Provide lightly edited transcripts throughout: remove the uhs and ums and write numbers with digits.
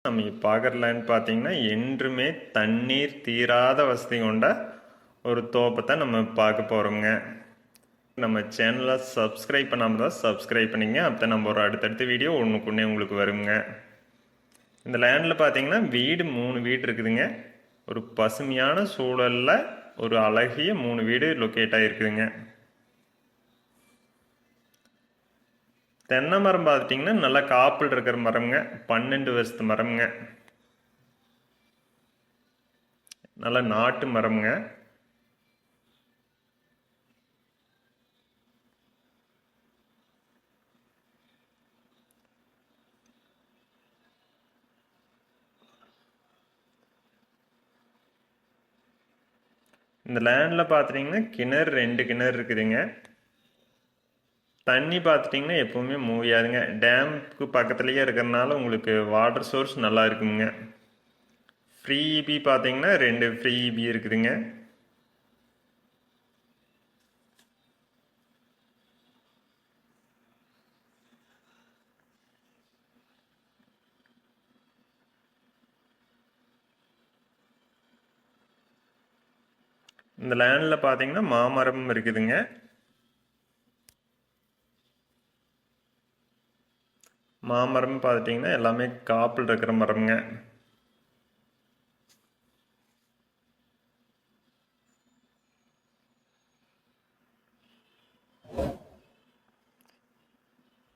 நம்ம பார்க்குற லேண்ட் பார்த்தீங்கன்னா என்றுமே தண்ணீர் தீராத வசதி கொண்ட ஒரு தோப்பை தான் நம்ம பார்க்க போகிறோங்க. நம்ம சேனலை சப்ஸ்கிரைப் பண்ணாமல் தான் சப்ஸ்கிரைப் பண்ணிங்க. அப்போ நம்ம ஒரு அடுத்தடுத்த வீடியோ ஒன்றுக்குன்னே உங்களுக்கு வருங்க. இந்த லேண்டில் பார்த்தீங்கன்னா 3 வீடு இருக்குதுங்க. ஒரு பசுமையான சூழலில் ஒரு அழகிய 3 வீடு லொக்கேட் ஆகிருக்குதுங்க. தென்னை மரம் பார்த்துட்டிங்கன்னா நல்லா காப்பில் இருக்கிற மரம்ங்க. 12 வருஷத்து மரம்ங்க. நல்ல நாட்டு மரம்ங்க. இந்த லேண்டில் பார்த்துட்டிங்கன்னா கிணறு 2 கிணறு இருக்குதுங்க. தண்ணி பார்த்துட்டிங்கன்னா எப்போவுமே மூவியாதுங்க. டேமுக்கு பக்கத்துலேயே இருக்கிறதுனால உங்களுக்கு வாட்டர் சோர்ஸ் நல்லா இருக்குங்க. ஃப்ரீ இபி பார்த்தீங்கன்னா 2 ஃப்ரீ இபி இருக்குதுங்க. இந்த லேண்டில் பார்த்தீங்கன்னா மாமரம் இருக்குதுங்க. மாமரம் பார்த்துட்டிங்கன்னா எல்லாமே காப்பில் இருக்கிற மரம்ங்க.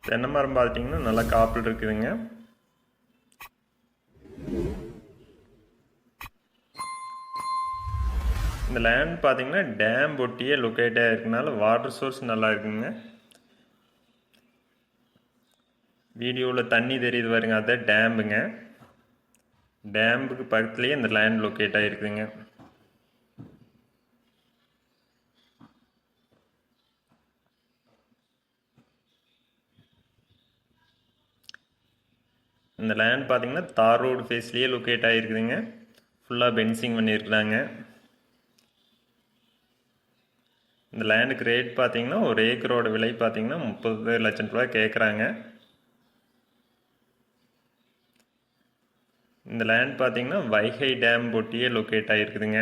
தென்னை மரம் பார்த்துட்டிங்கன்னா நல்லா காப்பில் இருக்குதுங்க. இந்த லேண்ட் பார்த்தீங்கன்னா டேம் ஒட்டியே லொக்கேட் ஆகிருக்கனால வாட்டர் சோர்ஸ் நல்லா இருக்குங்க. வீடியோவில் தண்ணி தெரியுது பாருங்க, அதுதான் டேம்புங்க. டேம்புக்கு பக்கத்துலேயே இந்த லேண்ட் லொக்கேட் ஆகிருக்குதுங்க. இந்த லேண்ட் பார்த்தீங்கன்னா தார் ரோடு ஃபேஸ்லேயே லொக்கேட் ஆகிருக்குதுங்க. ஃபுல்லாக பென்சிங் பண்ணியிருக்கிறாங்க. இந்த லேண்டுக்கு ரேட் பார்த்தீங்கன்னா ஒரு ஏக்கரோட விலை பார்த்தீங்கன்னா 30 லட்சம் ரூபாய் கேட்குறாங்க. இந்த லேண்ட் பார்த்தீங்கன்னா வைகை டேம் ஒட்டியே லொக்கேட் ஆகிருக்குதுங்க.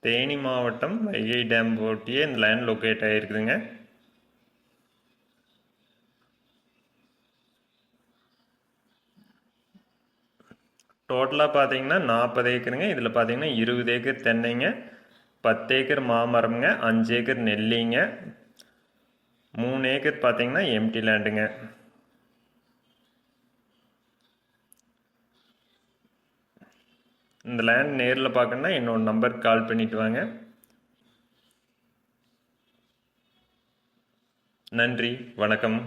தேனி மாவட்டம் வைகை டேம் ஒட்டியே இந்த லேண்ட் லொக்கேட் ஆகிருக்குதுங்க. டோட்டலாக பார்த்தீங்கன்னா 40 ஏக்கருங்க. இதில் பார்த்தீங்கன்னா 20 ஏக்கர் தென்னைங்க, 10 ஏக்கர் மாமரம்ங்க, 5 ஏக்கர் நெல்லிங்க, 3 ஏக்கர் பார்த்தீங்கன்னா எம்டி லேண்டுங்க. இந்த லேண்ட் நேரில் பார்க்கணுன்னா என்னோட நம்பருக்கு கால் பண்ணிட்டு வாங்க. நன்றி, வணக்கம்.